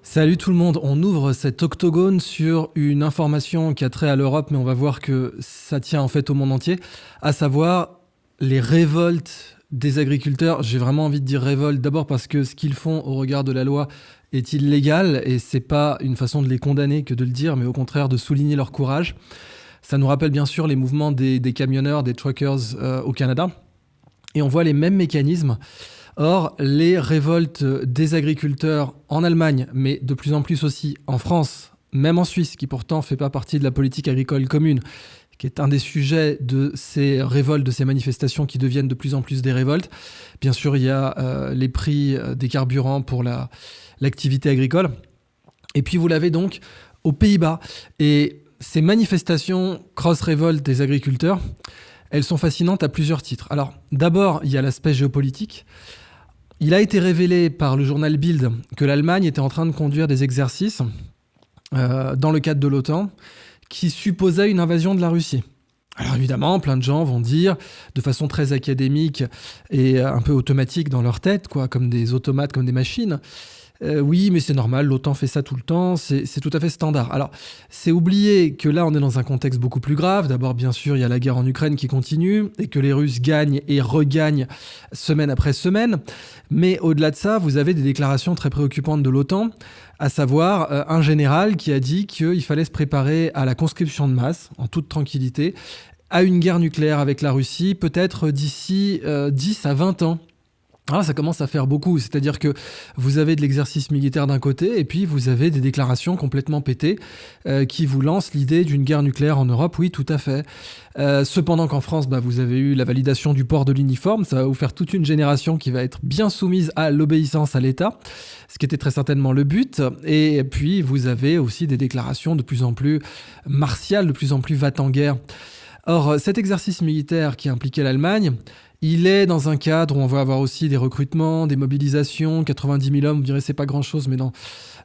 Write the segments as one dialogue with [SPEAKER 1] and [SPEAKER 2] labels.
[SPEAKER 1] Salut tout le monde, on ouvre cet octogone sur une information qui a trait à l'Europe, mais on va voir que ça tient en fait au monde entier, à savoir les révoltes des agriculteurs. J'ai vraiment envie de dire révolte, d'abord parce que ce qu'ils font au regard de la loi est illégal, et c'est pas une façon de les condamner que de le dire, mais au contraire de souligner leur courage. Ça nous rappelle bien sûr les mouvements des camionneurs, des truckers au Canada, et on voit les mêmes mécanismes. Or, les révoltes des agriculteurs en Allemagne, mais de plus en plus aussi en France, même en Suisse, qui pourtant ne fait pas partie de la politique agricole commune, qui est un des sujets de ces révoltes, de ces manifestations qui deviennent de plus en plus des révoltes. Bien sûr, il y a les prix des carburants pour l'activité agricole. Et puis vous l'avez donc aux Pays-Bas. Et ces manifestations cross-révolte des agriculteurs, elles sont fascinantes à plusieurs titres. Alors, d'abord, il y a l'aspect géopolitique. Il a été révélé par le journal Bild que l'Allemagne était en train de conduire des exercices dans le cadre de l'OTAN qui supposaient une invasion de la Russie. Alors évidemment, plein de gens vont dire, de façon très académique et un peu automatique dans leur tête, quoi, comme des automates, comme des machines, oui, mais c'est normal, l'OTAN fait ça tout le temps, c'est tout à fait standard. Alors, c'est oublier que là, on est dans un contexte beaucoup plus grave. D'abord, bien sûr, il y a la guerre en Ukraine qui continue et que les Russes gagnent et regagnent semaine après semaine. Mais au-delà de ça, vous avez des déclarations très préoccupantes de l'OTAN, à savoir un général qui a dit qu'il fallait se préparer à la conscription de masse, en toute tranquillité, à une guerre nucléaire avec la Russie, peut-être d'ici 10 à 20 ans. Alors ça commence à faire beaucoup, c'est-à-dire que vous avez de l'exercice militaire d'un côté et puis vous avez des déclarations complètement pétées qui vous lancent l'idée d'une guerre nucléaire en Europe, oui tout à fait. Cependant qu'en France, vous avez eu la validation du port de l'uniforme, ça va vous faire toute une génération qui va être bien soumise à l'obéissance à l'État, ce qui était très certainement le but. Et puis vous avez aussi des déclarations de plus en plus martiales, de plus en plus va-t-en-guerre. Or, cet exercice militaire qui impliquait l'Allemagne, il est dans un cadre où on va avoir aussi des recrutements, des mobilisations, 90 000 hommes, vous direz c'est pas grand-chose, mais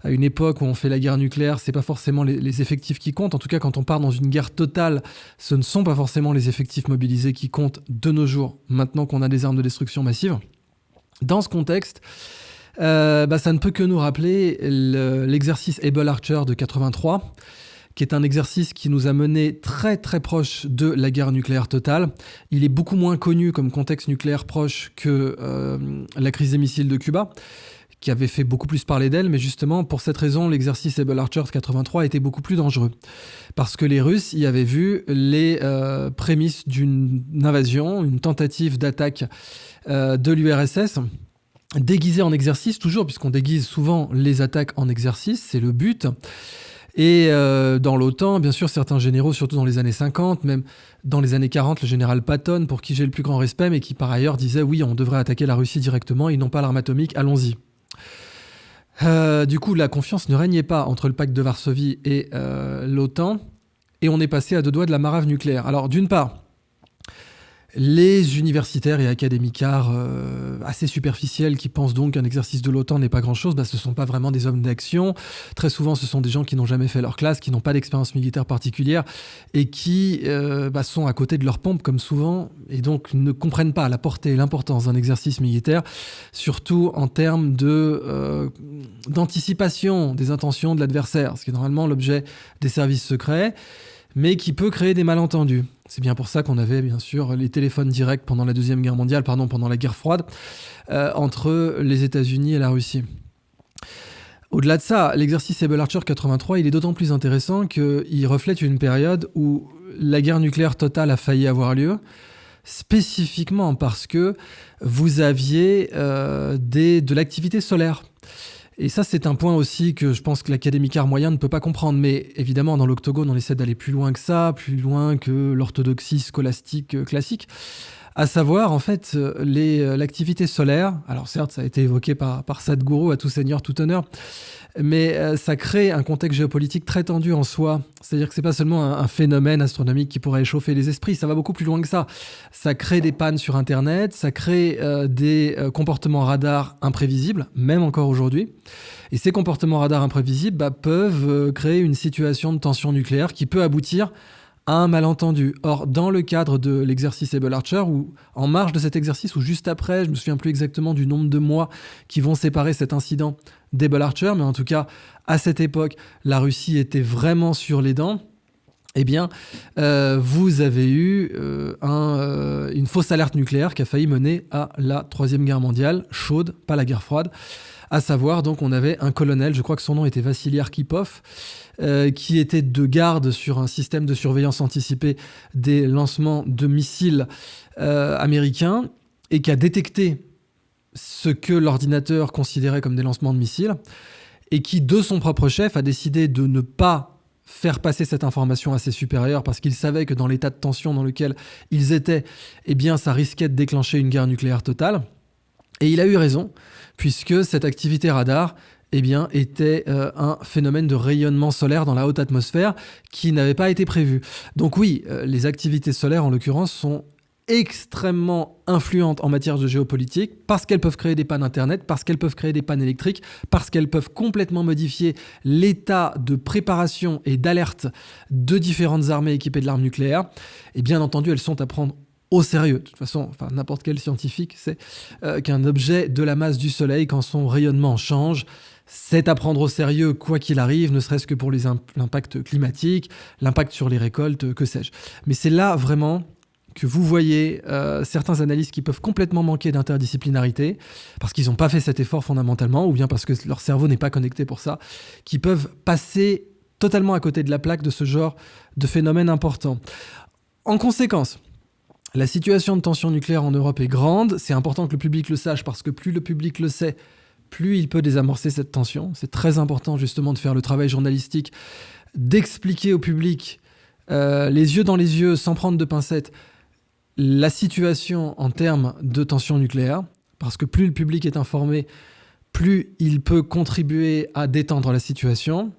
[SPEAKER 1] à une époque où on fait la guerre nucléaire, c'est pas forcément les effectifs qui comptent. En tout cas, quand on part dans une guerre totale, ce ne sont pas forcément les effectifs mobilisés qui comptent de nos jours, maintenant qu'on a des armes de destruction massive. Dans ce contexte, ça ne peut que nous rappeler l'exercice Able Archer de 83, qui est un exercice qui nous a mené très très proche de la guerre nucléaire totale. Il est beaucoup moins connu comme contexte nucléaire proche que la crise des missiles de Cuba, qui avait fait beaucoup plus parler d'elle, mais justement pour cette raison, l'exercice Able Archer 83 était beaucoup plus dangereux. Parce que les Russes y avaient vu les prémices d'une invasion, une tentative d'attaque de l'URSS, déguisée en exercice, toujours, puisqu'on déguise souvent les attaques en exercice, c'est le but. Et dans l'OTAN, bien sûr, certains généraux, surtout dans les années 50, même dans les années 40, le général Patton, pour qui j'ai le plus grand respect, mais qui par ailleurs disait « oui, on devrait attaquer la Russie directement, ils n'ont pas l'arme atomique, allons-y ». Du coup, la confiance ne régnait pas entre le pacte de Varsovie et l'OTAN, et on est passé à deux doigts de la marave nucléaire. Alors, d'une part, les universitaires et académicards assez superficiels qui pensent donc qu'un exercice de l'OTAN n'est pas grand-chose, ce ne sont pas vraiment des hommes d'action. Très souvent, ce sont des gens qui n'ont jamais fait leur classe, qui n'ont pas d'expérience militaire particulière et qui sont à côté de leur pompe, comme souvent, et donc ne comprennent pas la portée et l'importance d'un exercice militaire, surtout en termes d'anticipation des intentions de l'adversaire, ce qui est normalement l'objet des services secrets, mais qui peut créer des malentendus. C'est bien pour ça qu'on avait, bien sûr, les téléphones directs pendant la Deuxième Guerre mondiale, pendant la guerre froide, entre les États-Unis et la Russie. Au-delà de ça, l'exercice Able Archer 83, il est d'autant plus intéressant qu'il reflète une période où la guerre nucléaire totale a failli avoir lieu, spécifiquement parce que vous aviez de l'activité solaire. Et ça, c'est un point aussi que je pense que l'académicard moyen ne peut pas comprendre. Mais évidemment, dans l'octogone, on essaie d'aller plus loin que ça, plus loin que l'orthodoxie scolastique classique. À savoir, en fait, l'activité solaire. Alors certes, ça a été évoqué par Sadhguru, à tout seigneur, tout honneur. Mais ça crée un contexte géopolitique très tendu en soi. C'est-à-dire que c'est pas seulement un phénomène astronomique qui pourrait échauffer les esprits, ça va beaucoup plus loin que ça. Ça crée des pannes sur Internet, ça crée des comportements radars imprévisibles, même encore aujourd'hui. Et ces comportements radars imprévisibles peuvent créer une situation de tension nucléaire qui peut aboutir un malentendu. Or, dans le cadre de l'exercice Able Archer, ou en marge de cet exercice, ou juste après, je ne me souviens plus exactement du nombre de mois qui vont séparer cet incident d'Able Archer, mais en tout cas, à cette époque, la Russie était vraiment sur les dents. Eh bien, vous avez eu une fausse alerte nucléaire qui a failli mener à la Troisième Guerre mondiale, chaude, pas la guerre froide. À savoir, donc, on avait un colonel, je crois que son nom était Vassili Arkhipov, qui était de garde sur un système de surveillance anticipée des lancements de missiles américains et qui a détecté ce que l'ordinateur considérait comme des lancements de missiles et qui, de son propre chef, a décidé de ne pas faire passer cette information à ses supérieurs parce qu'il savait que dans l'état de tension dans lequel ils étaient, eh bien, ça risquait de déclencher une guerre nucléaire totale. Et il a eu raison, puisque cette activité radar eh bien, était un phénomène de rayonnement solaire dans la haute atmosphère qui n'avait pas été prévu. Donc oui, les activités solaires, en l'occurrence, sont extrêmement influentes en matière de géopolitique parce qu'elles peuvent créer des pannes Internet, parce qu'elles peuvent créer des pannes électriques, parce qu'elles peuvent complètement modifier l'état de préparation et d'alerte de différentes armées équipées de l'arme nucléaire. Et bien entendu, elles sont à prendre au sérieux. De toute façon, n'importe quel scientifique sait qu'un objet de la masse du Soleil, quand son rayonnement change, c'est à prendre au sérieux quoi qu'il arrive, ne serait-ce que pour l'impact climatique, l'impact sur les récoltes, que sais-je. Mais c'est là vraiment que vous voyez certains analystes qui peuvent complètement manquer d'interdisciplinarité, parce qu'ils n'ont pas fait cet effort fondamentalement, ou bien parce que leur cerveau n'est pas connecté pour ça, qui peuvent passer totalement à côté de la plaque de ce genre de phénomène important. En conséquence, la situation de tension nucléaire en Europe est grande. C'est important que le public le sache, parce que plus le public le sait, plus il peut désamorcer cette tension. C'est très important justement de faire le travail journalistique, d'expliquer au public, les yeux dans les yeux, sans prendre de pincettes, la situation en termes de tension nucléaire, parce que plus le public est informé, plus il peut contribuer à détendre la situation.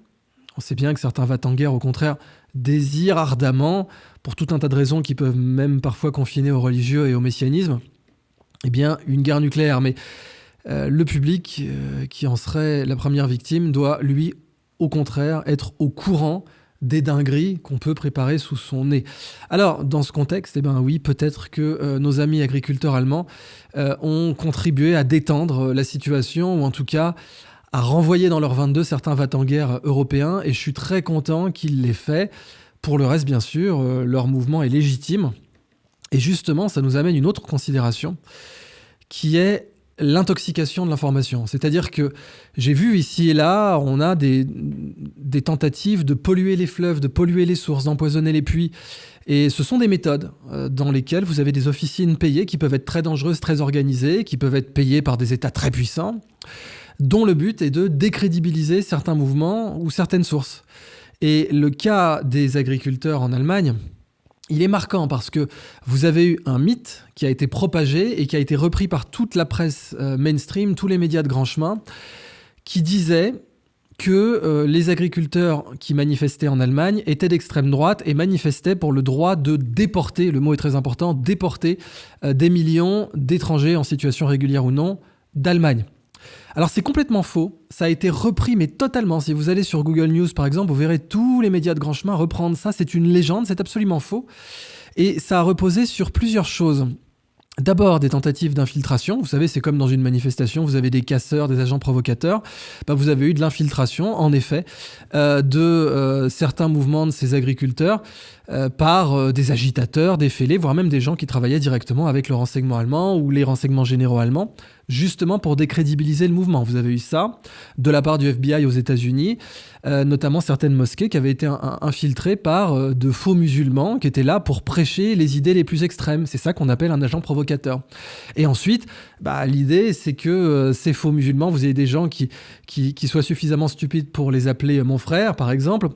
[SPEAKER 1] On sait bien que certains va-t-en-guerre, au contraire, désirent ardemment, pour tout un tas de raisons qui peuvent même parfois confiner au religieux et au messianisme, eh bien, une guerre nucléaire. Mais le public, qui en serait la première victime, doit, lui, au contraire, être au courant des dingueries qu'on peut préparer sous son nez. Alors, dans ce contexte, eh ben oui, peut-être que nos amis agriculteurs allemands ont contribué à détendre la situation, ou en tout cas à renvoyer dans leur 22 certains va-t-en-guerre européens, et je suis très content qu'ils l'aient fait. Pour le reste, bien sûr, leur mouvement est légitime. Et justement, ça nous amène une autre considération, qui est l'intoxication de l'information. C'est-à-dire que j'ai vu ici et là, on a des tentatives de polluer les fleuves, de polluer les sources, d'empoisonner les puits. Et ce sont des méthodes dans lesquelles vous avez des officines payées qui peuvent être très dangereuses, très organisées, qui peuvent être payées par des États très puissants, dont le but est de décrédibiliser certains mouvements ou certaines sources. Et le cas des agriculteurs en Allemagne, il est marquant parce que vous avez eu un mythe qui a été propagé et qui a été repris par toute la presse mainstream, tous les médias de grand chemin, qui disait que les agriculteurs qui manifestaient en Allemagne étaient d'extrême droite et manifestaient pour le droit de déporter, le mot est très important, déporter des millions d'étrangers en situation régulière ou non d'Allemagne. Alors c'est complètement faux, ça a été repris mais totalement. Si vous allez sur Google News par exemple, vous verrez tous les médias de grand chemin reprendre ça, c'est une légende, c'est absolument faux. Et ça a reposé sur plusieurs choses. D'abord, des tentatives d'infiltration. Vous savez, c'est comme dans une manifestation, vous avez des casseurs, des agents provocateurs. Vous avez eu de l'infiltration, en effet, de certains mouvements de ces agriculteurs par des agitateurs, des fêlés, voire même des gens qui travaillaient directement avec le renseignement allemand ou les renseignements généraux allemands, justement pour décrédibiliser le mouvement. Vous avez eu ça de la part du FBI aux États-Unis, notamment certaines mosquées qui avaient été infiltrées par de faux musulmans qui étaient là pour prêcher les idées les plus extrêmes. C'est ça qu'on appelle un agent provocateur. Et ensuite, l'idée, c'est que ces faux musulmans, vous avez des gens qui soient suffisamment stupides pour les appeler mon frère, par exemple,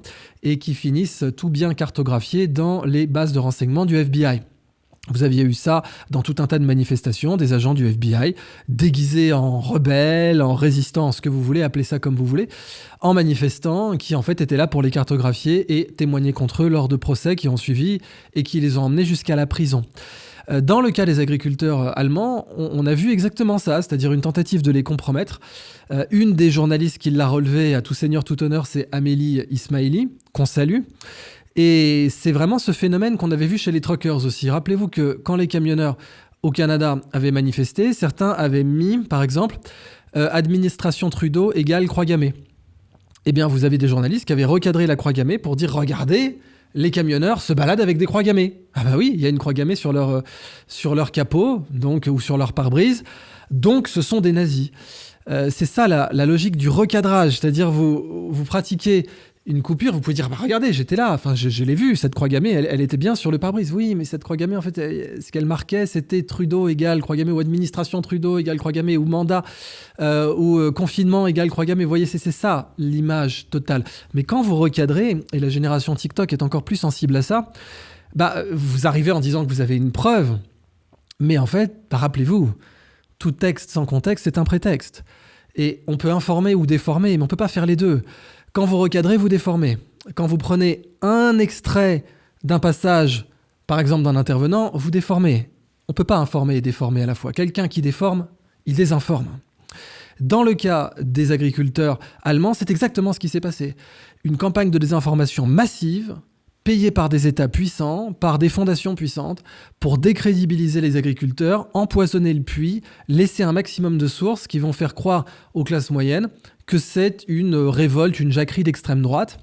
[SPEAKER 1] et qui finissent tout bien cartographiés dans les bases de renseignement du FBI. Vous aviez eu ça dans tout un tas de manifestations, des agents du FBI déguisés en rebelles, en résistants, ce que vous voulez, appelez ça comme vous voulez, en manifestant, qui en fait étaient là pour les cartographier et témoigner contre eux lors de procès qui ont suivi et qui les ont emmenés jusqu'à la prison. Dans le cas des agriculteurs allemands, on a vu exactement ça, c'est-à-dire une tentative de les compromettre. Une des journalistes qui l'a relevé à tout seigneur, tout honneur, c'est Amélie Ismaili, qu'on salue, Et c'est vraiment ce phénomène qu'on avait vu chez les truckers aussi. Rappelez-vous que quand les camionneurs au Canada avaient manifesté, certains avaient mis, par exemple, administration Trudeau égale croix gammée. Eh bien, vous avez des journalistes qui avaient recadré la croix gammée pour dire « Regardez, les camionneurs se baladent avec des croix gammées. » Ah bah oui, il y a une croix gammée sur leur capot donc, ou sur leur pare-brise. Donc, ce sont des nazis. C'est ça la logique du recadrage. C'est-à-dire, vous pratiquez une coupure, vous pouvez dire bah, « Regardez, j'étais là, enfin, je l'ai vue, cette croix gammée, elle était bien sur le pare-brise. » Oui, mais cette croix gammée, en fait, ce qu'elle marquait, c'était Trudeau égale croix gammée, ou administration Trudeau égale croix gammée, ou mandat, ou confinement égale croix gammée. Vous voyez, c'est ça, l'image totale. Mais quand vous recadrez, et la génération TikTok est encore plus sensible à ça, bah, vous arrivez en disant que vous avez une preuve. Mais en fait, rappelez-vous, tout texte sans contexte, c'est un prétexte. Et on peut informer ou déformer, mais on ne peut pas faire les deux. Quand vous recadrez, vous déformez. Quand vous prenez un extrait d'un passage, par exemple d'un intervenant, vous déformez. On ne peut pas informer et déformer à la fois. Quelqu'un qui déforme, il désinforme. Dans le cas des agriculteurs allemands, c'est exactement ce qui s'est passé. Une campagne de désinformation massive, payée par des États puissants, par des fondations puissantes, pour décrédibiliser les agriculteurs, empoisonner le puits, laisser un maximum de sources qui vont faire croire aux classes moyennes que c'est une révolte, une jacquerie d'extrême droite,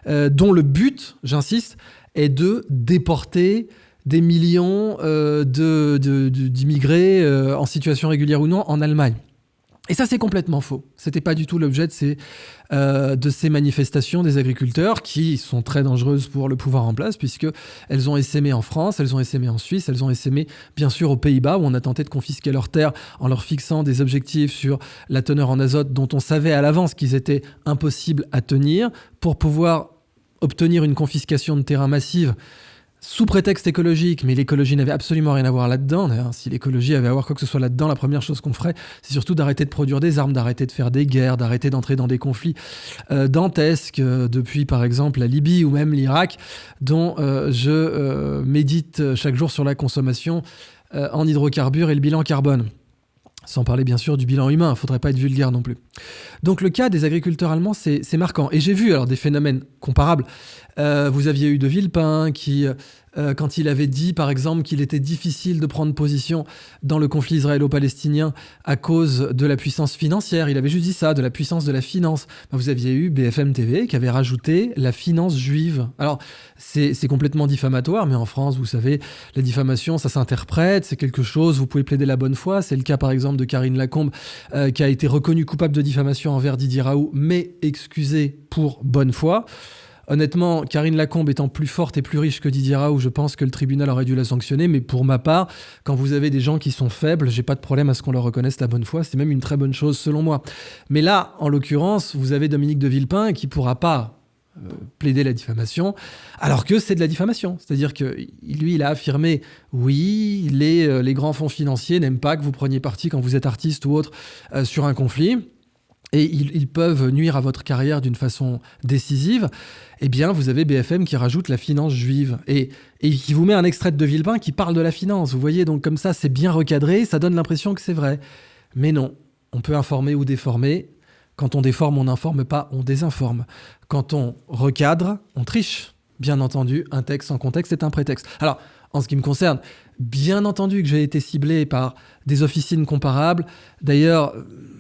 [SPEAKER 1] dont le but, j'insiste, est de déporter des millions d'immigrés en situation régulière ou non en Allemagne. Et ça, c'est complètement faux. C'était pas du tout l'objet de ces manifestations des agriculteurs qui sont très dangereuses pour le pouvoir en place puisqu'elles ont essaimé en France, elles ont essaimé en Suisse, elles ont essaimé bien sûr aux Pays-Bas où on a tenté de confisquer leurs terres en leur fixant des objectifs sur la teneur en azote dont on savait à l'avance qu'ils étaient impossibles à tenir pour pouvoir obtenir une confiscation de terrain massive sous prétexte écologique, mais l'écologie n'avait absolument rien à voir là-dedans. D'ailleurs, si l'écologie avait à voir quoi que ce soit là-dedans, la première chose qu'on ferait, c'est surtout d'arrêter de produire des armes, d'arrêter de faire des guerres, d'arrêter d'entrer dans des conflits dantesques, depuis par exemple la Libye ou même l'Irak, dont je médite chaque jour sur la consommation en hydrocarbures et le bilan carbone. Sans parler bien sûr du bilan humain, il ne faudrait pas être vulgaire non plus. Donc le cas des agriculteurs allemands, c'est marquant. Et j'ai vu alors des phénomènes comparables. Vous aviez eu de Villepin qui, quand il avait dit par exemple qu'il était difficile de prendre position dans le conflit israélo-palestinien à cause de la puissance financière, il avait juste dit ça, de la puissance de la finance. Vous aviez eu BFM TV qui avait rajouté la finance juive. Alors c'est complètement diffamatoire, mais en France, vous savez, la diffamation, ça s'interprète, c'est quelque chose, vous pouvez plaider la bonne foi. C'est le cas par exemple de Karine Lacombe qui a été reconnue coupable de diffamation envers Didier Raoult, mais excusée pour bonne foi. Honnêtement, Karine Lacombe étant plus forte et plus riche que Didier Raoult, je pense que le tribunal aurait dû la sanctionner. Mais pour ma part, quand vous avez des gens qui sont faibles, j'ai pas de problème à ce qu'on leur reconnaisse la bonne foi. C'est même une très bonne chose selon moi. Mais là, en l'occurrence, vous avez Dominique de Villepin qui pourra pas plaider la diffamation, alors que c'est de la diffamation. C'est-à-dire que lui, il a affirmé oui, les grands fonds financiers n'aiment pas que vous preniez parti quand vous êtes artiste ou autre sur un conflit. Et ils peuvent nuire à votre carrière d'une façon décisive, eh bien, vous avez BFM qui rajoute la finance juive et qui vous met un extrait de Villepin qui parle de la finance. Vous voyez, donc comme ça, c'est bien recadré, ça donne l'impression que c'est vrai. Mais non, on peut informer ou déformer. Quand on déforme, on n'informe pas, on désinforme. Quand on recadre, on triche. Bien entendu, un texte sans contexte est un prétexte. Alors, en ce qui me concerne, bien entendu que j'ai été ciblé par des officines comparables. D'ailleurs,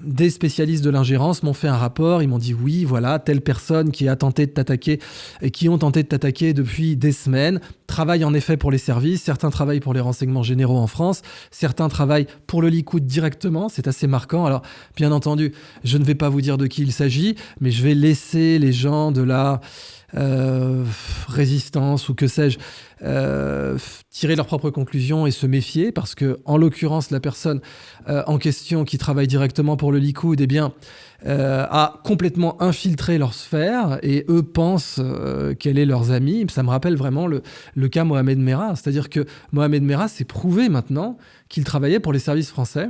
[SPEAKER 1] des spécialistes de l'ingérence m'ont fait un rapport. Ils m'ont dit oui, voilà, telle personne qui a tenté de t'attaquer et qui ont tenté de t'attaquer depuis des semaines travaillent en effet pour les services. Certains travaillent pour les renseignements généraux en France. Certains travaillent pour le Likoud directement. C'est assez marquant. Alors, bien entendu, je ne vais pas vous dire de qui il s'agit, mais je vais laisser les gens de la résistance ou que sais-je tirer leurs propres conclusions et se méfier parce que en l'occurrence la personne en question qui travaille directement pour le Likoud a complètement infiltré leur sphère et eux pensent qu'elle est leurs amis. Ça me rappelle vraiment le cas Mohamed Merah, c'est-à-dire que Mohamed Merah s'est prouvé maintenant qu'il travaillait pour les services français,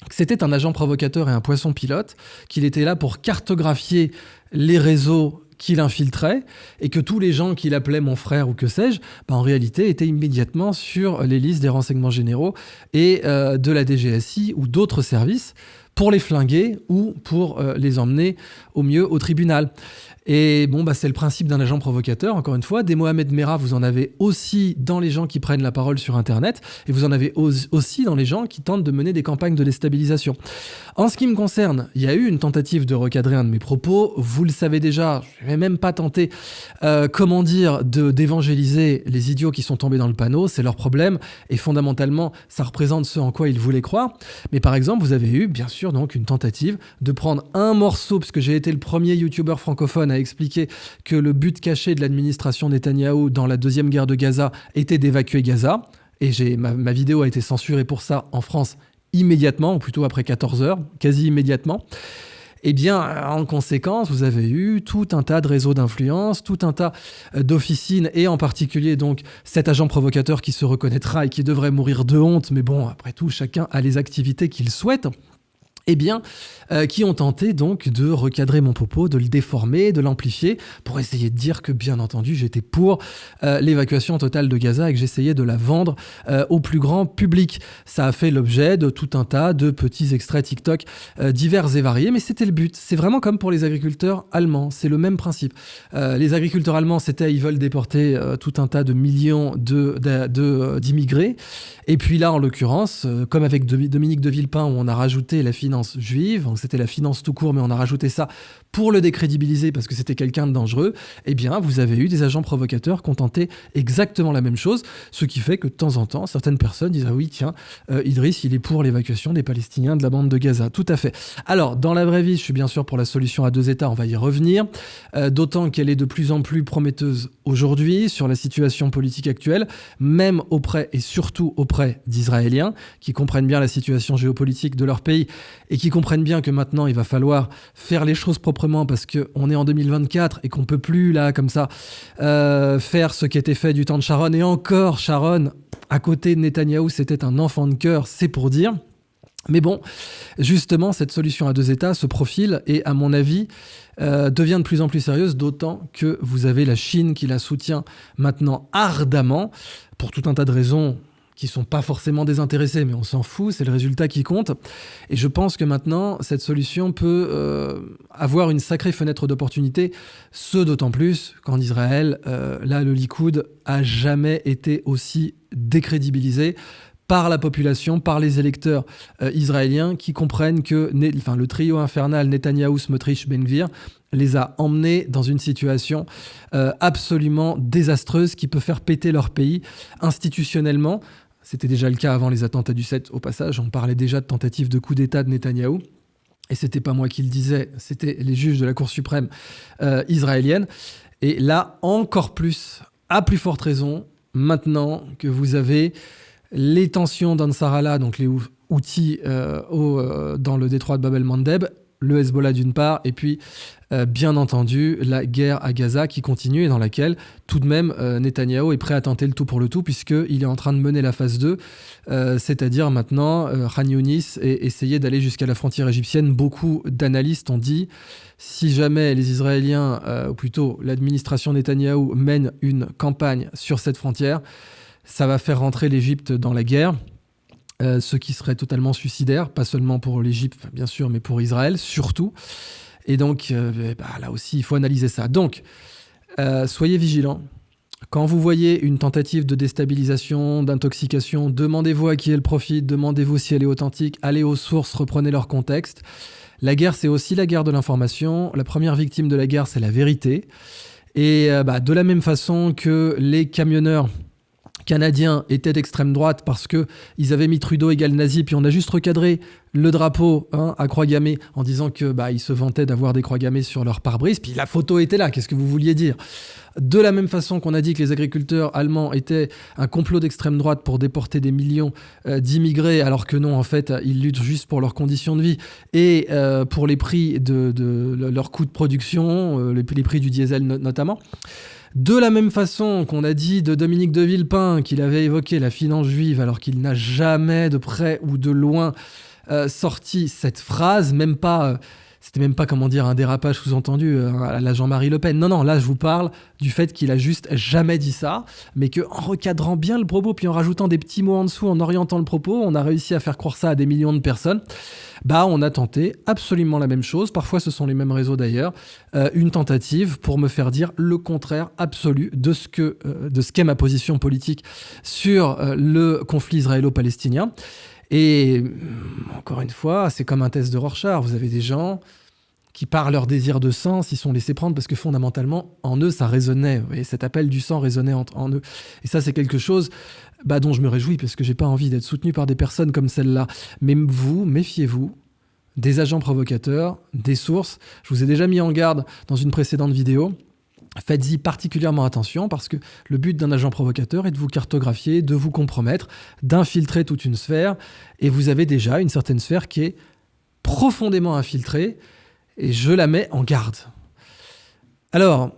[SPEAKER 1] que c'était un agent provocateur et un poisson pilote, qu'il était là pour cartographier les réseaux qu'il infiltrait et que tous les gens qu'il appelait mon frère ou que sais-je, en réalité étaient immédiatement sur les listes des renseignements généraux et de la DGSI ou d'autres services pour les flinguer ou pour les emmener au mieux au tribunal. Et bon, c'est le principe d'un agent provocateur, encore une fois. Des Mohamed Merah, vous en avez aussi dans les gens qui prennent la parole sur Internet, et vous en avez aussi dans les gens qui tentent de mener des campagnes de déstabilisation. En ce qui me concerne, il y a eu une tentative de recadrer un de mes propos. Vous le savez déjà, je ne vais même pas tenter, d'évangéliser les idiots qui sont tombés dans le panneau. C'est leur problème, et fondamentalement, ça représente ce en quoi ils voulaient croire. Mais par exemple, vous avez eu, bien sûr, donc une tentative de prendre un morceau, parce que j'ai été le premier youtubeur francophone à expliquer que le but caché de l'administration Netanyahou dans la deuxième guerre de Gaza était d'évacuer Gaza. Et ma vidéo a été censurée pour ça en France immédiatement, ou plutôt après 14 heures, quasi immédiatement. Eh bien, en conséquence, vous avez eu tout un tas de réseaux d'influence, tout un tas d'officines, et en particulier donc cet agent provocateur qui se reconnaîtra et qui devrait mourir de honte, mais bon, après tout, chacun a les activités qu'il souhaite. Eh bien, qui ont tenté donc de recadrer mon propos, de le déformer, de l'amplifier, pour essayer de dire que, bien entendu, j'étais pour l'évacuation totale de Gaza et que j'essayais de la vendre au plus grand public. Ça a fait l'objet de tout un tas de petits extraits TikTok divers et variés, mais c'était le but. C'est vraiment comme pour les agriculteurs allemands, c'est le même principe. Les agriculteurs allemands, ils veulent déporter tout un tas de millions d'immigrés, et puis là, en l'occurrence, comme avec Dominique de Villepin, où on a rajouté la finance juive, donc c'était la finance tout court, mais on a rajouté ça pour le décrédibiliser parce que c'était quelqu'un de dangereux, eh bien, vous avez eu des agents provocateurs qui ont tenté exactement la même chose, ce qui fait que de temps en temps, certaines personnes disent « Ah oui, tiens, Idriss, il est pour l'évacuation des Palestiniens de la bande de Gaza. » Tout à fait. Alors, dans la vraie vie, je suis bien sûr pour la solution à deux États, on va y revenir, d'autant qu'elle est de plus en plus prometteuse aujourd'hui sur la situation politique actuelle, même auprès et surtout auprès d'Israéliens, qui comprennent bien la situation géopolitique de leur pays et qui comprennent bien que maintenant, il va falloir faire les choses proprement parce qu'on est en 2024 et qu'on ne peut plus, là, comme ça, faire ce qui était fait du temps de Sharon. Et encore, Sharon, à côté de Netanyahou, c'était un enfant de cœur, c'est pour dire. Mais bon, justement, cette solution à deux États se profile et, à mon avis, devient de plus en plus sérieuse, d'autant que vous avez la Chine qui la soutient maintenant ardemment, pour tout un tas de raisons qui ne sont pas forcément désintéressés, mais on s'en fout, c'est le résultat qui compte. Et je pense que maintenant, cette solution peut avoir une sacrée fenêtre d'opportunité, ce d'autant plus qu'en Israël, là, le Likoud a jamais été aussi décrédibilisé par la population, par les électeurs israéliens qui comprennent que le trio infernal Netanyahou, Smotrich, Ben Gvir les a emmenés dans une situation absolument désastreuse qui peut faire péter leur pays institutionnellement. C'était déjà le cas avant les attentats du 7, au passage. On parlait déjà de tentative de coup d'État de Netanyahou. Et c'était pas moi qui le disais, c'était les juges de la Cour suprême israélienne. Et là, encore plus, à plus forte raison, maintenant que vous avez les tensions d'Ansar Allah, donc les Houthis dans le détroit de Bab el-Mandeb, le Hezbollah d'une part, et puis bien entendu la guerre à Gaza qui continue et dans laquelle tout de même Netanyahou est prêt à tenter le tout pour le tout puisqu'il est en train de mener la phase 2, c'est-à-dire maintenant Khan Younis et essayer d'aller jusqu'à la frontière égyptienne. Beaucoup d'analystes ont dit si jamais les Israéliens, ou plutôt l'administration Netanyahou mène une campagne sur cette frontière, ça va faire rentrer l'Égypte dans la guerre. Ce qui serait totalement suicidaire, pas seulement pour l'Égypte, bien sûr, mais pour Israël, surtout. Et donc, là aussi, il faut analyser ça. Donc, soyez vigilants. Quand vous voyez une tentative de déstabilisation, d'intoxication, demandez-vous à qui elle profite, demandez-vous si elle est authentique, allez aux sources, reprenez leur contexte. La guerre, c'est aussi la guerre de l'information. La première victime de la guerre, c'est la vérité. Et de la même façon que les camionneurs canadiens étaient d'extrême droite parce qu'ils avaient mis Trudeau égale nazi, puis on a juste recadré le drapeau à croix gammée en disant qu'ils se vantaient d'avoir des croix gammées sur leur pare-brise, puis la photo était là, qu'est-ce que vous vouliez dire ? De la même façon qu'on a dit que les agriculteurs allemands étaient un complot d'extrême droite pour déporter des millions d'immigrés, alors que non, en fait, ils luttent juste pour leurs conditions de vie et pour les prix de leurs coûts de production, les prix du diesel notamment. De la même façon qu'on a dit de Dominique de Villepin qu'il avait évoqué la finance juive alors qu'il n'a jamais de près ou de loin sorti cette phrase, même pas c'était même pas, comment dire, un dérapage sous-entendu à la Jean-Marie Le Pen. Non, là, je vous parle du fait qu'il a juste jamais dit ça, mais qu'en recadrant bien le propos, puis en rajoutant des petits mots en dessous, en orientant le propos, on a réussi à faire croire ça à des millions de personnes. On a tenté absolument la même chose, parfois ce sont les mêmes réseaux d'ailleurs, une tentative pour me faire dire le contraire absolu de ce qu'est ma position politique sur le conflit israélo-palestinien. Et encore une fois, c'est comme un test de Rorschach. Vous avez des gens qui, par leur désir de sang, s'y sont laissés prendre parce que fondamentalement, en eux, ça résonnait. Vous voyez, cet appel du sang résonnait en eux. Et ça, c'est quelque chose dont je me réjouis parce que j'ai pas envie d'être soutenu par des personnes comme celle-là. Mais vous, méfiez-vous des agents provocateurs, des sources. Je vous ai déjà mis en garde dans une précédente vidéo. Faites-y particulièrement attention parce que le but d'un agent provocateur est de vous cartographier, de vous compromettre, d'infiltrer toute une sphère. Et vous avez déjà une certaine sphère qui est profondément infiltrée et je la mets en garde. Alors,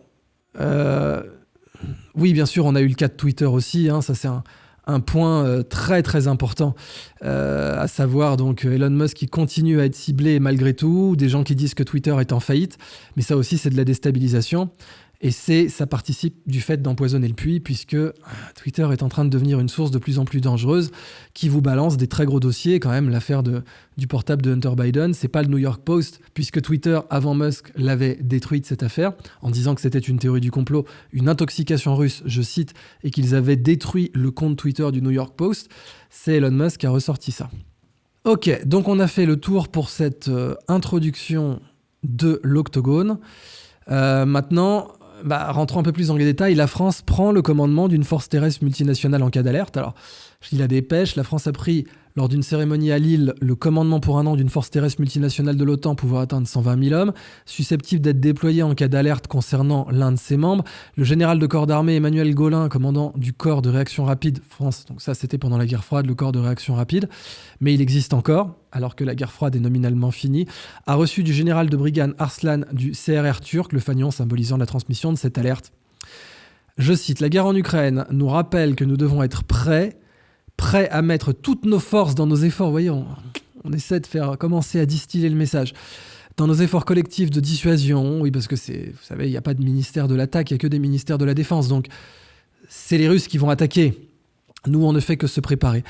[SPEAKER 1] oui, bien sûr, on a eu le cas de Twitter aussi. Ça, c'est un point très très important, à savoir donc Elon Musk qui continue à être ciblé malgré tout, des gens qui disent que Twitter est en faillite, mais ça aussi c'est de la déstabilisation. Et ça participe du fait d'empoisonner le puits, puisque Twitter est en train de devenir une source de plus en plus dangereuse qui vous balance des très gros dossiers. Quand même, l'affaire du portable de Hunter Biden, c'est pas le New York Post, puisque Twitter, avant Musk, l'avait détruite cette affaire, en disant que c'était une théorie du complot, une intoxication russe, je cite, et qu'ils avaient détruit le compte Twitter du New York Post. C'est Elon Musk qui a ressorti ça. Ok, donc on a fait le tour pour cette introduction de l'Octogone. Maintenant, rentrons un peu plus dans les détails. La France prend le commandement d'une force terrestre multinationale en cas d'alerte. Alors, je lis la dépêche. La France a pris, lors d'une cérémonie à Lille, le commandement pour un an d'une force terrestre multinationale de l'OTAN pouvant atteindre 120 000 hommes, susceptible d'être déployée en cas d'alerte concernant l'un de ses membres. Le général de corps d'armée Emmanuel Gaulin, commandant du corps de réaction rapide France, donc ça c'était pendant la guerre froide, le corps de réaction rapide, mais il existe encore, alors que la guerre froide est nominalement finie, a reçu du général de brigade Arslan du CRR turc, le fanion symbolisant la transmission de cette alerte. Je cite, « La guerre en Ukraine nous rappelle que nous devons être prêts à mettre toutes nos forces dans nos efforts. » Vous voyez, on essaie de faire commencer à distiller le message. Dans nos efforts collectifs de dissuasion, oui, parce que vous savez, il n'y a pas de ministère de l'attaque, il n'y a que des ministères de la défense. Donc, c'est les Russes qui vont attaquer. Nous, on ne fait que se préparer.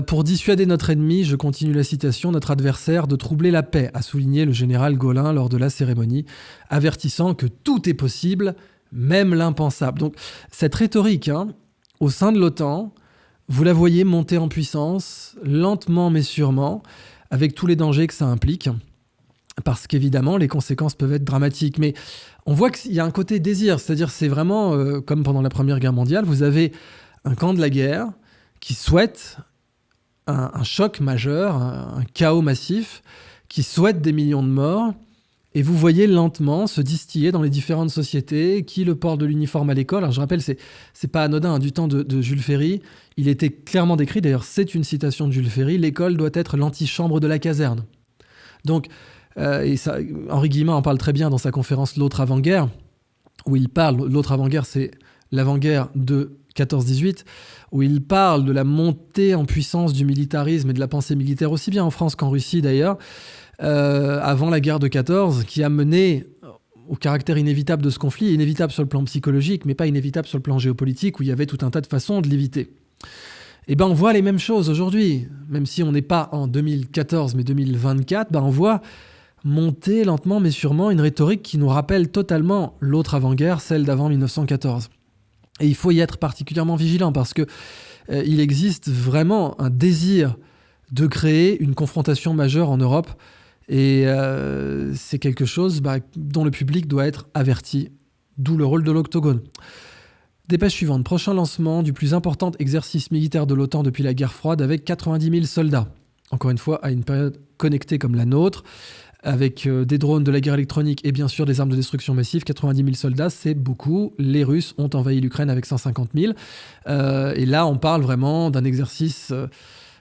[SPEAKER 1] Pour dissuader notre ennemi, je continue la citation, notre adversaire, de troubler la paix, a souligné le général Gaulin lors de la cérémonie, avertissant que tout est possible, même l'impensable. Donc, cette rhétorique, au sein de l'OTAN, vous la voyez monter en puissance, lentement mais sûrement, avec tous les dangers que ça implique, parce qu'évidemment, les conséquences peuvent être dramatiques. Mais on voit qu'il y a un côté désir, c'est-à-dire c'est vraiment comme pendant la Première Guerre mondiale, vous avez un camp de la guerre qui souhaite un choc majeur, un chaos massif, qui souhaite des millions de morts, et vous voyez lentement se distiller dans les différentes sociétés qui le portent de l'uniforme à l'école. Alors je rappelle, c'est pas anodin, du temps de Jules Ferry, il était clairement décrit, d'ailleurs c'est une citation de Jules Ferry, l'école doit être l'antichambre de la caserne. Donc, et ça, Henri Guillemin en parle très bien dans sa conférence L'autre avant-guerre, où il parle, l'autre avant-guerre c'est l'avant-guerre de 14-18, où il parle de la montée en puissance du militarisme et de la pensée militaire, aussi bien en France qu'en Russie d'ailleurs, avant la guerre de 14, qui a mené au caractère inévitable de ce conflit, inévitable sur le plan psychologique, mais pas inévitable sur le plan géopolitique, où il y avait tout un tas de façons de l'éviter. Et on voit les mêmes choses aujourd'hui, même si on n'est pas en 2014 mais 2024, on voit monter lentement mais sûrement une rhétorique qui nous rappelle totalement l'autre avant-guerre, celle d'avant 1914. Et il faut y être particulièrement vigilant parce que il existe vraiment un désir de créer une confrontation majeure en Europe et c'est quelque chose dont le public doit être averti, d'où le rôle de l'Octogone. Dépêche suivante, prochain lancement du plus important exercice militaire de l'OTAN depuis la guerre froide avec 90 000 soldats. Encore une fois, à une période connectée comme la nôtre, avec des drones, de la guerre électronique et bien sûr des armes de destruction massive. 90 000 soldats, c'est beaucoup. Les Russes ont envahi l'Ukraine avec 150 000. Et là, on parle vraiment d'un exercice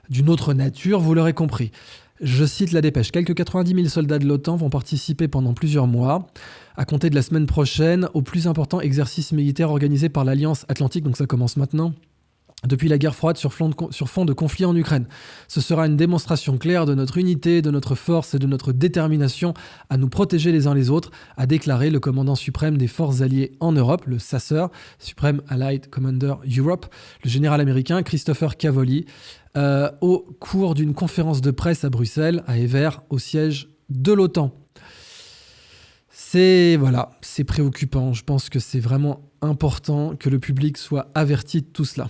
[SPEAKER 1] d'une autre nature, vous l'aurez compris. Je cite la dépêche. Quelques 90 000 soldats de l'OTAN vont participer pendant plusieurs mois, à compter de la semaine prochaine, au plus important exercice militaire organisé par l'Alliance Atlantique, donc ça commence maintenant, depuis la guerre froide sur fond de conflit en Ukraine. Ce sera une démonstration claire de notre unité, de notre force et de notre détermination à nous protéger les uns les autres, a déclaré le commandant suprême des forces alliées en Europe, le SACEUR, Supreme Allied Commander Europe, le général américain Christopher Cavoli, au cours d'une conférence de presse à Bruxelles, à Evere, au siège de l'OTAN. C'est préoccupant. Je pense que c'est vraiment important que le public soit averti de tout cela.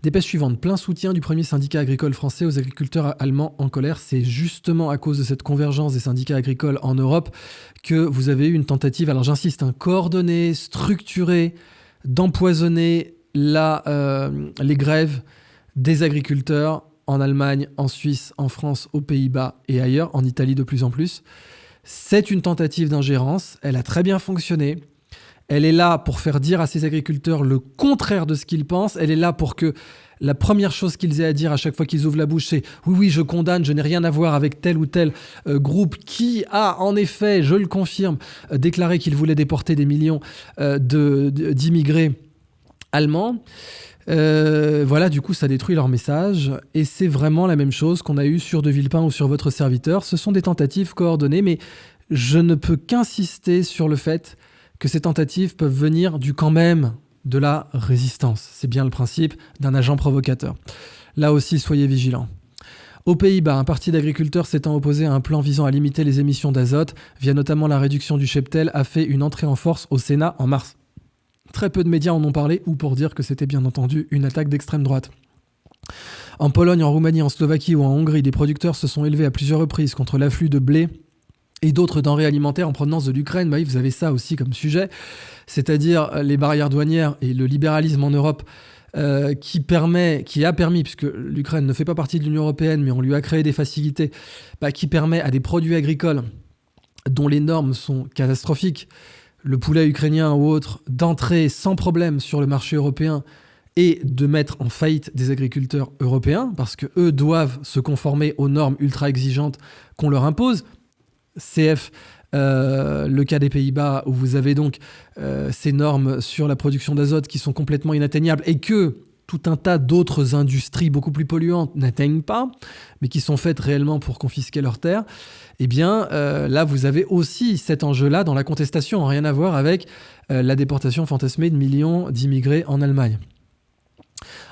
[SPEAKER 1] Dépêche suivante, plein soutien du premier syndicat agricole français aux agriculteurs allemands en colère. C'est justement à cause de cette convergence des syndicats agricoles en Europe que vous avez eu une tentative, alors j'insiste, coordonnée, structurée, d'empoisonner les grèves des agriculteurs en Allemagne, en Suisse, en France, aux Pays-Bas et ailleurs, en Italie de plus en plus. C'est une tentative d'ingérence, elle a très bien fonctionné. Elle est là pour faire dire à ces agriculteurs le contraire de ce qu'ils pensent. Elle est là pour que la première chose qu'ils aient à dire à chaque fois qu'ils ouvrent la bouche, c'est « Oui, je condamne, je n'ai rien à voir avec tel ou tel groupe qui a, en effet, je le confirme, déclaré qu'il voulait déporter des millions d'immigrés allemands. » Du coup, ça détruit leur message. Et c'est vraiment la même chose qu'on a eu sur De Villepin ou sur votre serviteur. Ce sont des tentatives coordonnées, mais je ne peux qu'insister sur le fait que ces tentatives peuvent venir du camp même de la résistance. C'est bien le principe d'un agent provocateur. Là aussi, soyez vigilants. Aux Pays-Bas, un parti d'agriculteurs s'étant opposé à un plan visant à limiter les émissions d'azote, via notamment la réduction du cheptel, a fait une entrée en force au Sénat en mars. Très peu de médias en ont parlé, ou pour dire que c'était bien entendu une attaque d'extrême droite. En Pologne, en Roumanie, en Slovaquie ou en Hongrie, des producteurs se sont élevés à plusieurs reprises contre l'afflux de blé et d'autres denrées alimentaires en provenance de l'Ukraine. Oui, vous avez ça aussi comme sujet, c'est-à-dire les barrières douanières et le libéralisme en Europe qui a permis, puisque l'Ukraine ne fait pas partie de l'Union européenne, mais on lui a créé des facilités, qui permet à des produits agricoles dont les normes sont catastrophiques, le poulet ukrainien ou autre, d'entrer sans problème sur le marché européen et de mettre en faillite des agriculteurs européens, parce qu'eux doivent se conformer aux normes ultra exigeantes qu'on leur impose. CF, le cas des Pays-Bas, où vous avez donc ces normes sur la production d'azote qui sont complètement inatteignables et que tout un tas d'autres industries beaucoup plus polluantes n'atteignent pas, mais qui sont faites réellement pour confisquer leurs terres, eh bien là vous avez aussi cet enjeu-là dans la contestation, rien à voir avec la déportation fantasmée de millions d'immigrés en Allemagne.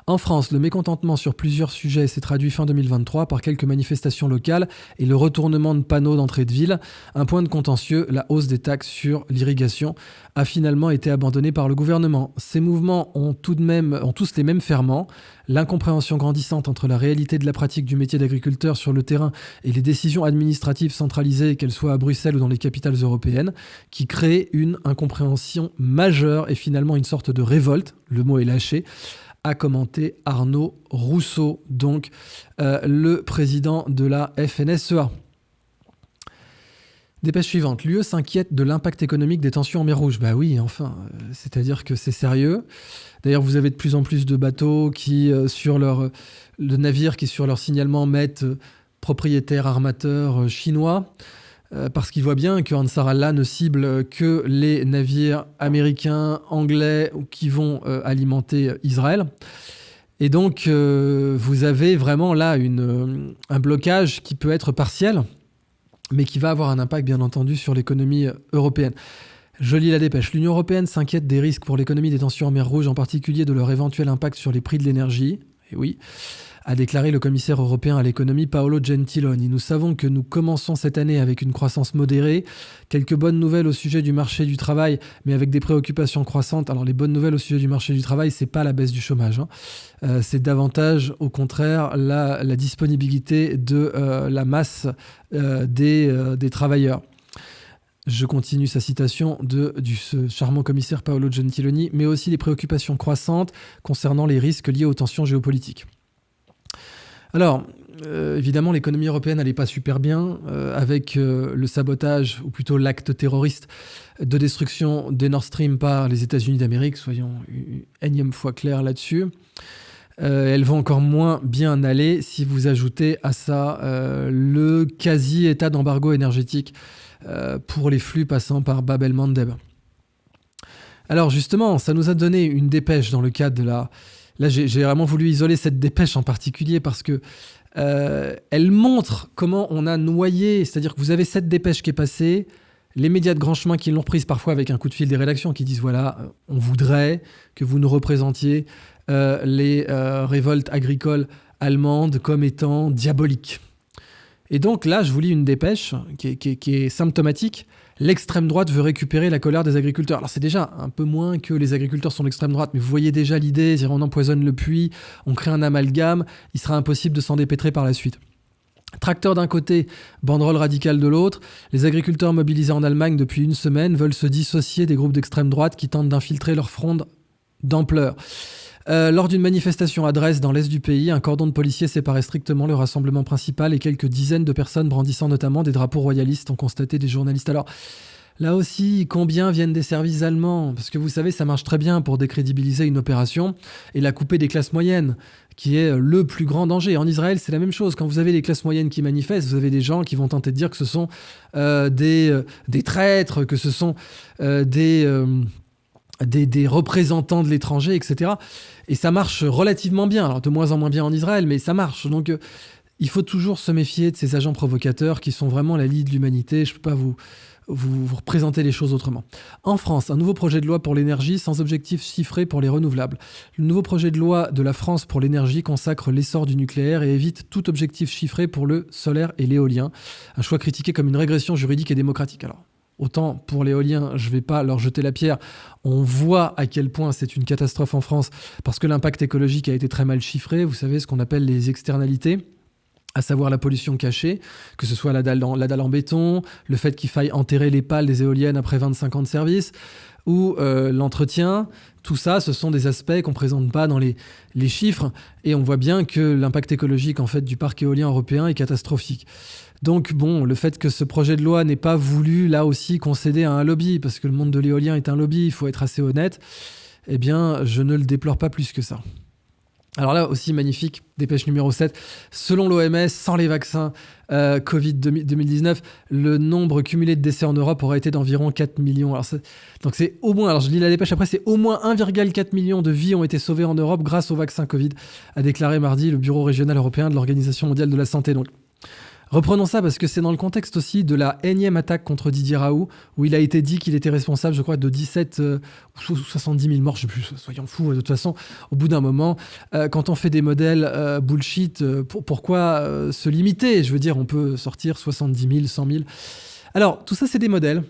[SPEAKER 1] En France, le mécontentement sur plusieurs sujets s'est traduit fin 2023 par quelques manifestations locales et le retournement de panneaux d'entrée de ville. Un point de contentieux, la hausse des taxes sur l'irrigation, a finalement été abandonné par le gouvernement. Ces mouvements ont tous les mêmes ferments. L'incompréhension grandissante entre la réalité de la pratique du métier d'agriculteur sur le terrain et les décisions administratives centralisées, qu'elles soient à Bruxelles ou dans les capitales européennes, qui créent une incompréhension majeure et finalement une sorte de révolte, le mot est lâché, a commenté Arnaud Rousseau, donc le président de la FNSEA. Dépêche suivante. L'UE s'inquiète de l'impact économique des tensions en mer Rouge. Bah oui, enfin, c'est-à-dire que c'est sérieux. D'ailleurs, vous avez de plus en plus de bateaux qui, le navire qui, sur leur signalement, mettent propriétaires armateurs chinois. Parce qu'ils voient bien que Ansar Allah ne cible que les navires américains, anglais, qui vont alimenter Israël. Et donc, vous avez vraiment là un blocage qui peut être partiel, mais qui va avoir un impact, bien entendu, sur l'économie européenne. Je lis la dépêche. L'Union européenne s'inquiète des risques pour l'économie des tensions en mer Rouge, en particulier de leur éventuel impact sur les prix de l'énergie. Et oui, a déclaré le commissaire européen à l'économie Paolo Gentiloni. Nous savons que nous commençons cette année avec une croissance modérée, quelques bonnes nouvelles au sujet du marché du travail, mais avec des préoccupations croissantes. Alors les bonnes nouvelles au sujet du marché du travail, c'est pas la baisse du chômage, c'est davantage au contraire la disponibilité de la masse des travailleurs. Je continue sa citation de ce charmant commissaire Paolo Gentiloni, mais aussi les préoccupations croissantes concernant les risques liés aux tensions géopolitiques. Alors, évidemment, l'économie européenne n'allait pas super bien avec le sabotage, ou plutôt l'acte terroriste de destruction des Nord Stream par les États-Unis d'Amérique, soyons une énième fois clairs là-dessus. Elle va encore moins bien aller si vous ajoutez à ça le quasi-état d'embargo énergétique pour les flux passant par Bab el-Mandeb. Alors justement, ça nous a donné une dépêche dans le cadre de là, j'ai vraiment voulu isoler cette dépêche en particulier parce que elle montre comment on a noyé. C'est-à-dire que vous avez cette dépêche qui est passée, les médias de grand chemin qui l'ont reprise parfois avec un coup de fil des rédactions qui disent voilà, on voudrait que vous nous représentiez les révoltes agricoles allemandes comme étant diaboliques. Et donc là, je vous lis une dépêche qui est symptomatique. L'extrême droite veut récupérer la colère des agriculteurs. Alors c'est déjà un peu moins que les agriculteurs sont l'extrême droite, mais vous voyez déjà l'idée, on empoisonne le puits, on crée un amalgame, il sera impossible de s'en dépêtrer par la suite. Tracteur d'un côté, banderole radicale de l'autre, les agriculteurs mobilisés en Allemagne depuis une semaine veulent se dissocier des groupes d'extrême droite qui tentent d'infiltrer leur fronde d'ampleur. Lors d'une manifestation à Dresde, dans l'est du pays, un cordon de policiers séparait strictement le rassemblement principal et quelques dizaines de personnes brandissant notamment des drapeaux royalistes ont constaté des journalistes. Alors, là aussi, combien viennent des services allemands ? Parce que vous savez, ça marche très bien pour décrédibiliser une opération et la couper des classes moyennes, qui est le plus grand danger. En Israël, c'est la même chose. Quand vous avez les classes moyennes qui manifestent, vous avez des gens qui vont tenter de dire que ce sont des traîtres, que ce sont des représentants de l'étranger, etc. Et ça marche relativement bien. Alors, de moins en moins bien en Israël, mais ça marche. Donc, il faut toujours se méfier de ces agents provocateurs qui sont vraiment la lie de l'humanité. Je ne peux pas vous représenter les choses autrement. En France, un nouveau projet de loi pour l'énergie sans objectif chiffré pour les renouvelables. Le nouveau projet de loi de la France pour l'énergie consacre l'essor du nucléaire et évite tout objectif chiffré pour le solaire et l'éolien. Un choix critiqué comme une régression juridique et démocratique. Alors, autant pour l'éolien, je ne vais pas leur jeter la pierre. On voit à quel point c'est une catastrophe en France parce que l'impact écologique a été très mal chiffré. Vous savez, ce qu'on appelle les externalités, à savoir la pollution cachée, que ce soit la dalle en béton, le fait qu'il faille enterrer les pales des éoliennes après 25 ans de service, ou l'entretien. Tout ça, ce sont des aspects qu'on ne présente pas dans les chiffres, et on voit bien que l'impact écologique en fait, du parc éolien européen est catastrophique. Donc bon, le fait que ce projet de loi n'ait pas voulu, là aussi, concéder à un lobby, parce que le monde de l'éolien est un lobby, il faut être assez honnête, eh bien, je ne le déplore pas plus que ça. Alors là aussi, magnifique, dépêche numéro 7. Selon l'OMS, sans les vaccins Covid 2019, le nombre cumulé de décès en Europe aurait été d'environ 4 millions. Alors donc c'est au moins, alors je lis la dépêche après, c'est au moins 1,4 million de vies ont été sauvées en Europe grâce au vaccin Covid, a déclaré mardi le Bureau régional européen de l'Organisation mondiale de la santé. Donc, reprenons ça parce que c'est dans le contexte aussi de la énième attaque contre Didier Raoult, où il a été dit qu'il était responsable, je crois, de 17 ou 70 000 morts, je ne sais plus, soyons fous. De toute façon, au bout d'un moment, quand on fait des modèles bullshit, pourquoi se limiter ? Je veux dire, on peut sortir 70 000, 100 000. Alors, tout ça, c'est des modèles.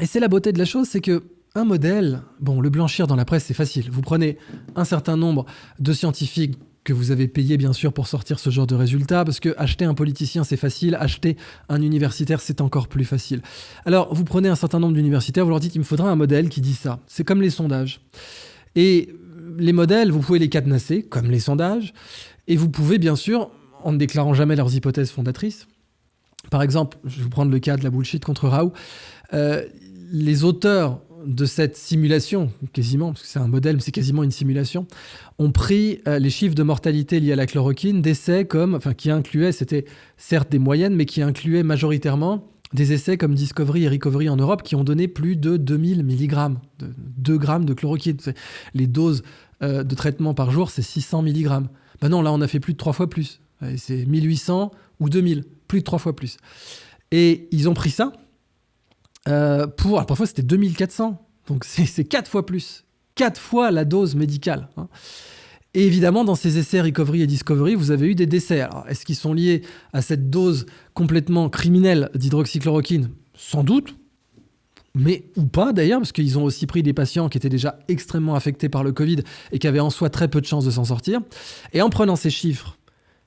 [SPEAKER 1] Et c'est la beauté de la chose, c'est que un modèle, bon, le blanchir dans la presse, c'est facile. Vous prenez un certain nombre de scientifiques que vous avez payé bien sûr pour sortir ce genre de résultats, parce que acheter un politicien c'est facile, acheter un universitaire c'est encore plus facile. Alors vous prenez un certain nombre d'universitaires, vous leur dites il me faudra un modèle qui dit ça. C'est comme les sondages. Et les modèles, vous pouvez les cadenasser, comme les sondages, et vous pouvez bien sûr, en ne déclarant jamais leurs hypothèses fondatrices, par exemple, je vais vous prendre le cas de la bullshit contre Raoult, les auteurs de cette simulation, quasiment, parce que c'est un modèle, mais c'est quasiment une simulation, ont pris les chiffres de mortalité liés à la chloroquine d'essais qui incluaient, c'était certes des moyennes, mais qui incluaient majoritairement des essais comme Discovery et Recovery en Europe qui ont donné plus de 2000 mg, 2 grammes de chloroquine. Les doses de traitement par jour, c'est 600 mg. Ben non, là, on a fait plus de 3 fois plus. C'est 1800 ou 2000, plus de 3 fois plus. Et ils ont pris ça alors parfois c'était 2400, donc c'est 4 fois plus, 4 fois la dose médicale. Hein. Et évidemment, dans ces essais Recovery et Discovery, vous avez eu des décès. Alors, est-ce qu'ils sont liés à cette dose complètement criminelle d'hydroxychloroquine ? Sans doute, mais ou pas d'ailleurs, parce qu'ils ont aussi pris des patients qui étaient déjà extrêmement affectés par le Covid et qui avaient en soi très peu de chances de s'en sortir. Et en prenant ces chiffres,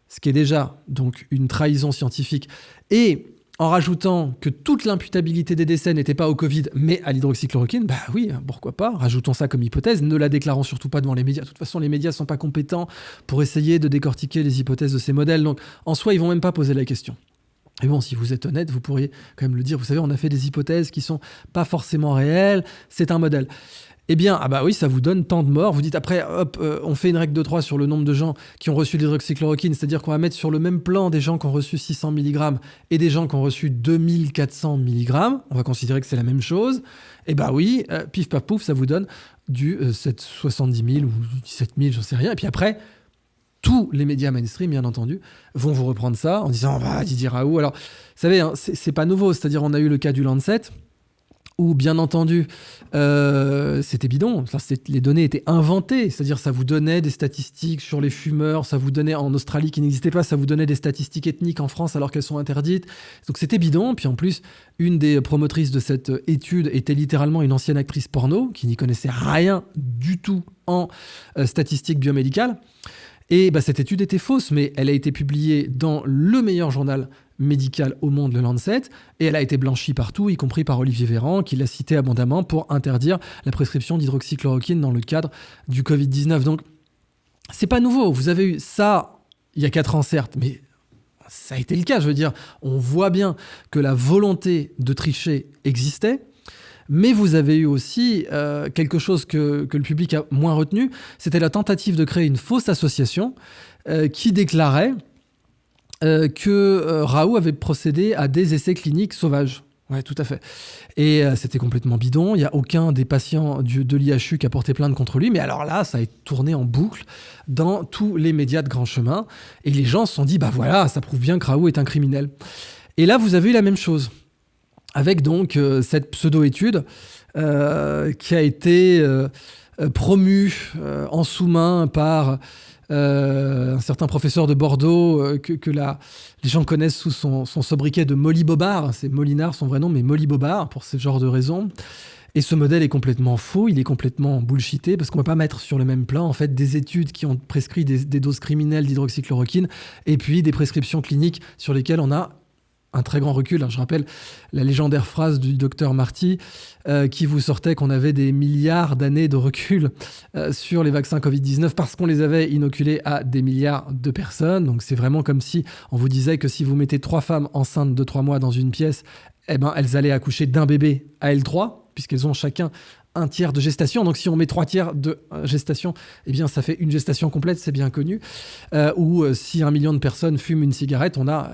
[SPEAKER 1] ce qui est déjà donc une trahison scientifique, et en rajoutant que toute l'imputabilité des décès n'était pas au Covid, mais à l'hydroxychloroquine, bah oui, pourquoi pas, rajoutons ça comme hypothèse, ne la déclarons surtout pas devant les médias. De toute façon, les médias ne sont pas compétents pour essayer de décortiquer les hypothèses de ces modèles, donc en soi, ils ne vont même pas poser la question. Et bon, si vous êtes honnête, vous pourriez quand même le dire, vous savez, on a fait des hypothèses qui ne sont pas forcément réelles, c'est un modèle. Eh bien, ah bah oui, ça vous donne tant de morts. Vous dites après, hop, on fait une règle de 3 sur le nombre de gens qui ont reçu l'hydroxychloroquine, c'est-à-dire qu'on va mettre sur le même plan des gens qui ont reçu 600 mg et des gens qui ont reçu 2400 mg. On va considérer que c'est la même chose. Eh bah oui, pif paf pouf, ça vous donne du 70 000 ou 17 000, j'en sais rien. Et puis après, tous les médias mainstream, bien entendu, vont vous reprendre ça en disant Didier Raoult. Alors, vous savez, hein, c'est pas nouveau. C'est-à-dire, on a eu le cas du Lancet, où, bien entendu, c'était bidon. Les données étaient inventées. C'est-à-dire, ça vous donnait des statistiques sur les fumeurs, ça vous donnait, en Australie qui n'existait pas, ça vous donnait des statistiques ethniques en France alors qu'elles sont interdites. Donc, c'était bidon. Puis en plus, une des promotrices de cette étude était littéralement une ancienne actrice porno qui n'y connaissait rien du tout en statistiques biomédicales. Et cette étude était fausse, mais elle a été publiée dans le meilleur journal médical au monde, le Lancet, et elle a été blanchie partout, y compris par Olivier Véran, qui l'a cité abondamment pour interdire la prescription d'hydroxychloroquine dans le cadre du Covid-19. Donc, c'est pas nouveau. Vous avez eu ça il y a 4 ans, certes, mais ça a été le cas. Je veux dire, on voit bien que la volonté de tricher existait. Mais vous avez eu aussi quelque chose que le public a moins retenu, c'était la tentative de créer une fausse association qui déclarait que Raoult avait procédé à des essais cliniques sauvages. Ouais, tout à fait. Et c'était complètement bidon. Il n'y a aucun des patients de l'IHU qui a porté plainte contre lui. Mais alors là, ça a tourné en boucle dans tous les médias de grand chemin. Et les gens se sont dit, voilà, ça prouve bien que Raoult est un criminel. Et là, vous avez eu la même chose. Avec donc cette pseudo-étude qui a été promue en sous-main par un certain professeur de Bordeaux que les gens connaissent sous son sobriquet de Molly Bobard. C'est Molinard son vrai nom, mais Molly Bobard pour ce genre de raisons. Et ce modèle est complètement faux, il est complètement bullshité, parce qu'on ne peut pas mettre sur le même plan en fait, des études qui ont prescrit des doses criminelles d'hydroxychloroquine et puis des prescriptions cliniques sur lesquelles on a un très grand recul. Je rappelle la légendaire phrase du docteur Marty qui vous sortait qu'on avait des milliards d'années de recul sur les vaccins Covid-19 parce qu'on les avait inoculés à des milliards de personnes. Donc c'est vraiment comme si on vous disait que si vous mettez 3 femmes enceintes de 3 mois dans une pièce, elles allaient accoucher d'un bébé à elles 3, puisqu'elles ont chacun un tiers de gestation. Donc, si on met 3 tiers de gestation, ça fait une gestation complète, c'est bien connu. Ou si 1 million de personnes fument une cigarette, on a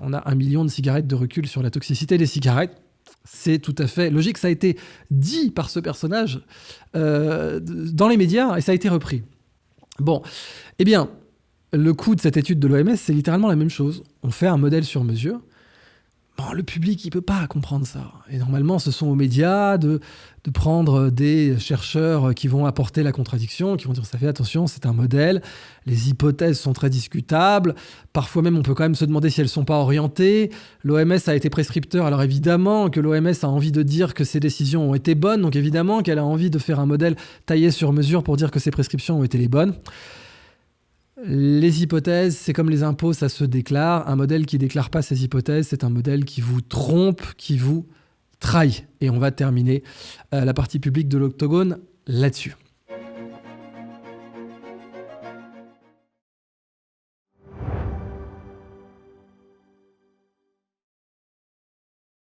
[SPEAKER 1] 1 million de cigarettes de recul sur la toxicité des cigarettes. C'est tout à fait logique. Ça a été dit par ce personnage dans les médias et ça a été repris. Bon, le coût de cette étude de l'OMS, c'est littéralement la même chose. On fait un modèle sur mesure. Le public, il ne peut pas comprendre ça. Et normalement, ce sont aux médias de prendre des chercheurs qui vont apporter la contradiction, qui vont dire, ça fait attention, c'est un modèle, les hypothèses sont très discutables, parfois même on peut quand même se demander si elles ne sont pas orientées. L'OMS a été prescripteur, alors évidemment que l'OMS a envie de dire que ses décisions ont été bonnes, donc évidemment qu'elle a envie de faire un modèle taillé sur mesure pour dire que ses prescriptions ont été les bonnes. Les hypothèses, c'est comme les impôts, ça se déclare. Un modèle qui ne déclare pas ses hypothèses, c'est un modèle qui vous trompe, qui vous trahit. Et on va terminer la partie publique de l'Octogone là-dessus.